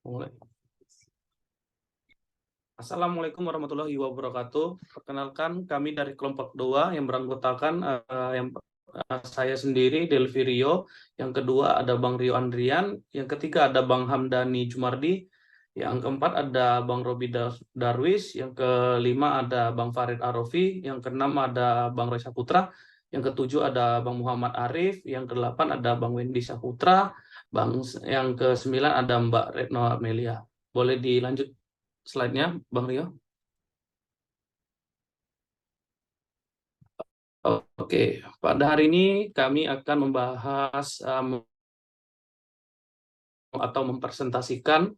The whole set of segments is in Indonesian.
Mulai. Assalamualaikum warahmatullahi wabarakatuh. Perkenalkan, kami dari kelompok 2 yang beranggotakan saya sendiri, Delvi Rio. Yang kedua ada Bang Rio Andrian. Yang ketiga ada Bang Hamdani Jumardi. Yang keempat ada Bang Robi Darwis. Yang kelima ada Bang Farid Arofi. Yang keenam ada Bang Roy Saputra. Yang ketujuh ada Bang Muhammad Arif. Yang kedelapan ada Bang Wendy Saputra. Yang kesembilan ada Mbak Retno Amelia. Boleh dilanjut slide-nya, Bang Rio. Oke, pada hari ini kami akan membahas atau mempresentasikan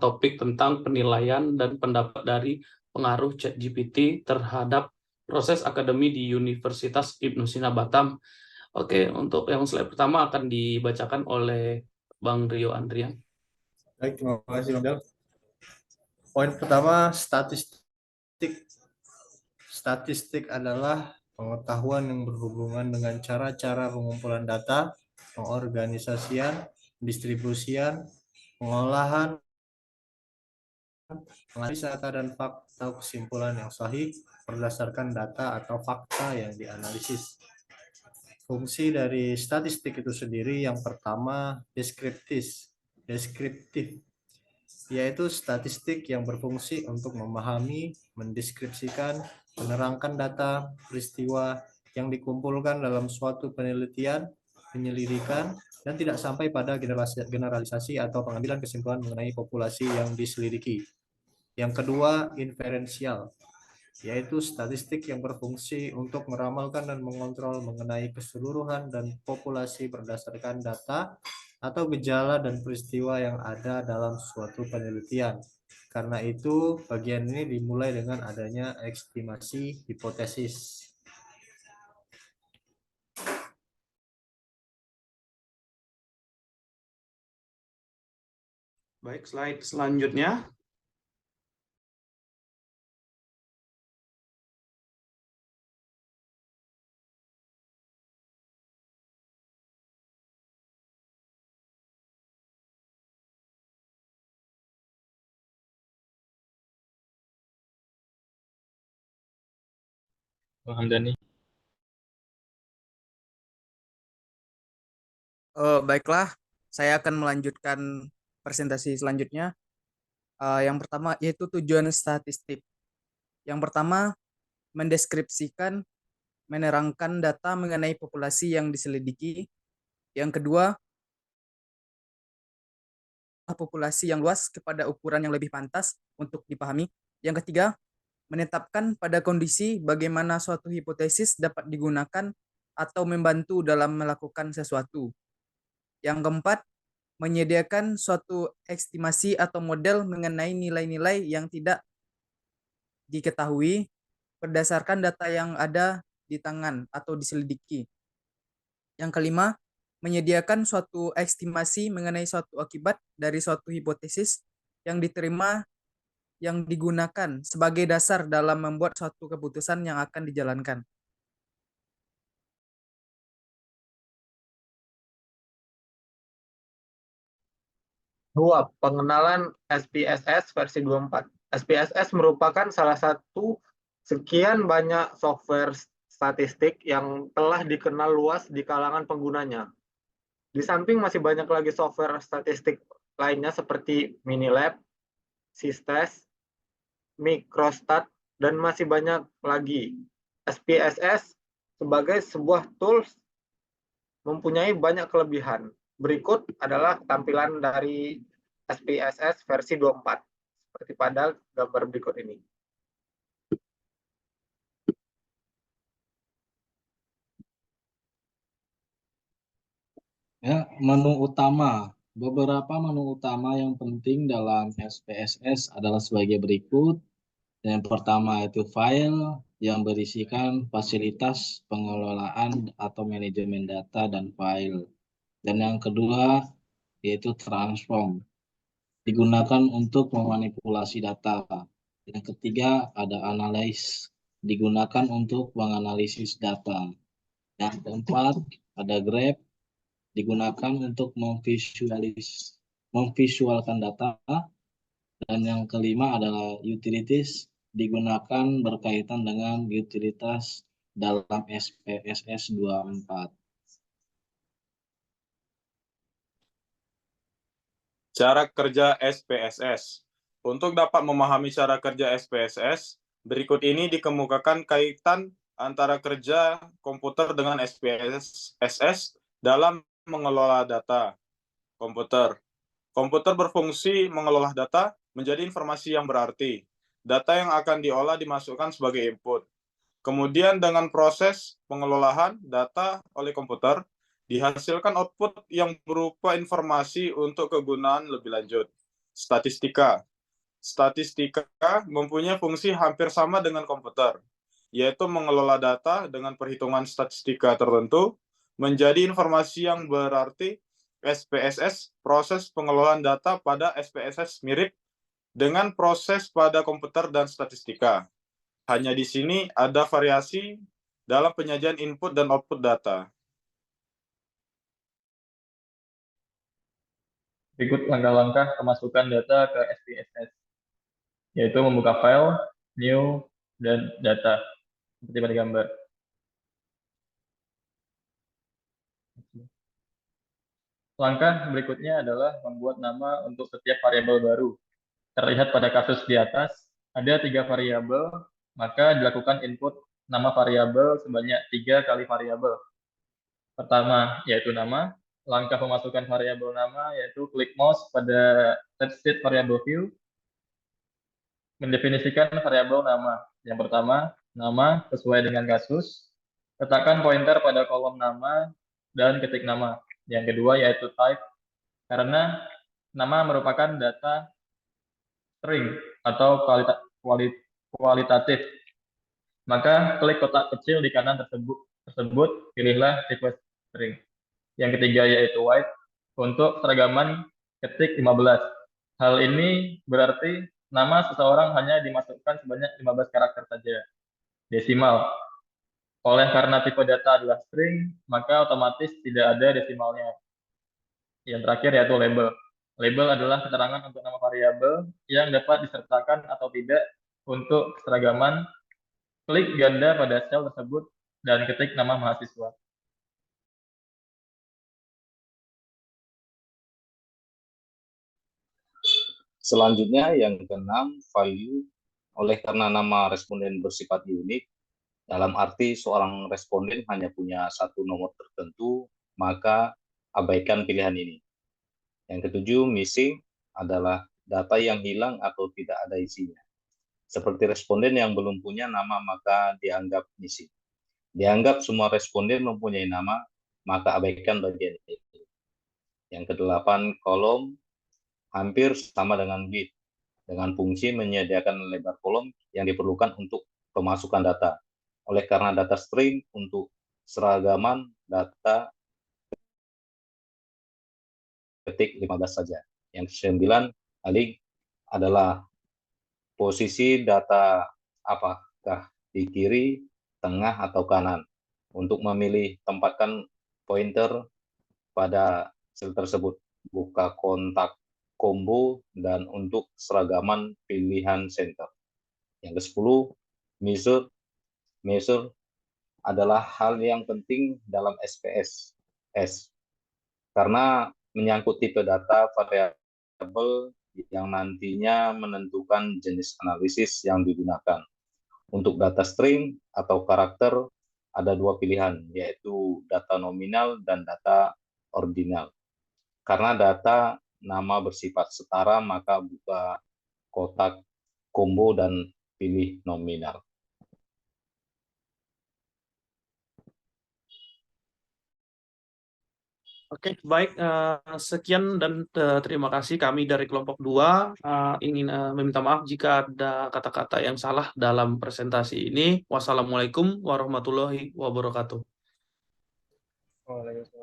topik tentang penilaian dan pendapat dari pengaruh ChatGPT terhadap proses akademi di Universitas Ibnu Sina Batam. Oke, untuk yang slide pertama akan dibacakan oleh Bang Rio Andrian. Baik, terima kasih Bang Del. Poin pertama, statistik. Statistik adalah pengetahuan yang berhubungan dengan cara-cara pengumpulan data, pengorganisasian, distribusian, pengolahan, analisa data dan fakta kesimpulan yang sahih berdasarkan data atau fakta yang dianalisis. Fungsi dari statistik itu sendiri yang pertama deskriptif, yaitu statistik yang berfungsi untuk memahami, mendeskripsikan, menerangkan data, peristiwa yang dikumpulkan dalam suatu penelitian, penyelidikan, dan tidak sampai pada generalisasi atau pengambilan kesimpulan mengenai populasi yang diselidiki. Yang kedua, inferensial, yaitu statistik yang berfungsi untuk meramalkan dan mengontrol mengenai keseluruhan dan populasi berdasarkan data atau gejala dan peristiwa yang ada dalam suatu penelitian. Karena itu, bagian ini dimulai dengan adanya estimasi hipotesis. Baik, slide selanjutnya. Bang Hamdani. Baiklah, saya akan melanjutkan presentasi selanjutnya. Yang pertama yaitu tujuan statistik. Yang pertama, mendeskripsikan, menerangkan data mengenai populasi yang diselidiki. Yang kedua, populasi yang luas kepada ukuran yang lebih pantas untuk dipahami. Yang ketiga, menetapkan pada kondisi bagaimana suatu hipotesis dapat digunakan atau membantu dalam melakukan sesuatu. Yang keempat, menyediakan suatu estimasi atau model mengenai nilai-nilai yang tidak diketahui berdasarkan data yang ada di tangan atau diselidiki. Yang kelima, menyediakan suatu estimasi mengenai suatu akibat dari suatu hipotesis yang diterima yang digunakan sebagai dasar dalam membuat suatu keputusan yang akan dijalankan. Dua, pengenalan SPSS versi 24. SPSS merupakan salah satu sekian banyak software statistik yang telah dikenal luas di kalangan penggunanya. Di samping masih banyak lagi software statistik lainnya seperti Minilab, Sistes, Microstat, dan masih banyak lagi. SPSS sebagai sebuah tools mempunyai banyak kelebihan. Berikut adalah tampilan dari SPSS versi 24, seperti pada gambar berikut ini. Ya, menu utama. Beberapa menu utama yang penting dalam SPSS adalah sebagai berikut. Yang pertama itu file yang berisikan fasilitas pengelolaan atau manajemen data dan file. Dan yang kedua yaitu transform, digunakan untuk memanipulasi data. Yang ketiga ada analyze, digunakan untuk menganalisis data. Yang keempat ada graph, digunakan untuk memvisualisasi memvisualkan data, dan yang kelima adalah utilities, digunakan berkaitan dengan utilitas dalam SPSS 24. Cara kerja SPSS. Untuk dapat memahami cara kerja SPSS, berikut ini dikemukakan kaitan antara kerja komputer dengan SPSS dalam mengelola data komputer. Komputer berfungsi mengelola data menjadi informasi yang berarti. Data yang akan diolah dimasukkan sebagai input. Kemudian dengan proses pengelolaan data oleh komputer, dihasilkan output yang berupa informasi untuk kegunaan lebih lanjut. Statistika. Statistika mempunyai fungsi hampir sama dengan komputer, yaitu mengelola data dengan perhitungan statistika tertentu menjadi informasi yang berarti. SPSS, proses pengelolaan data pada SPSS mirip dengan proses pada komputer dan statistika. Hanya di sini ada variasi dalam penyajian input dan output data. Berikut langkah-langkah kemasukan data ke SPSS, yaitu membuka file, new, dan data, seperti pada gambar. Langkah berikutnya adalah membuat nama untuk setiap variabel baru. Terlihat pada kasus di atas, ada 3 variabel, maka dilakukan input nama variabel sebanyak 3 kali variabel. Pertama, yaitu nama. Langkah pemasukan variabel nama yaitu klik mouse pada set variable view, mendefinisikan variabel nama. Yang pertama, nama sesuai dengan kasus. Letakkan pointer pada kolom nama dan ketik nama. Yang kedua yaitu type, karena nama merupakan data string atau kualitatif. Maka klik kotak kecil di kanan tersebut, pilihlah tipe string. Yang ketiga yaitu white, untuk seragaman ketik 15. Hal ini berarti nama seseorang hanya dimasukkan sebanyak 15 karakter saja. Desimal. Karena tipe data adalah string, maka otomatis tidak ada desimalnya. Yang terakhir yaitu label. Label adalah keterangan untuk nama variabel yang dapat disertakan atau tidak untuk keseragaman. Klik ganda pada sel tersebut dan ketik nama mahasiswa. Selanjutnya yang keenam, value. Oleh karena nama responden bersifat unik, dalam arti seorang responden hanya punya satu nomor tertentu, maka abaikan pilihan ini. Yang ketujuh, missing, adalah data yang hilang atau tidak ada isinya. Seperti responden yang belum punya nama, maka dianggap missing. Dianggap semua responden mempunyai nama, maka abaikan bagian ini. Yang kedelapan, kolom, hampir sama dengan width, dengan fungsi menyediakan lebar kolom yang diperlukan untuk pemasukan data. Oleh karena data string, untuk seragaman data ketik 15 saja. Yang ke-9, link, adalah posisi data apakah di kiri, tengah, atau kanan. Untuk memilih, tempatkan pointer pada sel tersebut. Buka kontak combo, dan untuk seragaman pilihan center. Yang ke-10, measure adalah hal yang penting dalam SPSS karena menyangkut tipe data variabel yang nantinya menentukan jenis analisis yang digunakan. Untuk data string atau karakter ada 2 pilihan, yaitu data nominal dan data ordinal. Karena data nama bersifat setara, maka buka kotak combo dan pilih nominal. Oke, baik. Sekian dan terima kasih. Kami dari kelompok 2 ingin meminta maaf jika ada kata-kata yang salah dalam presentasi ini. Wassalamualaikum warahmatullahi wabarakatuh. Waalaikumsalam.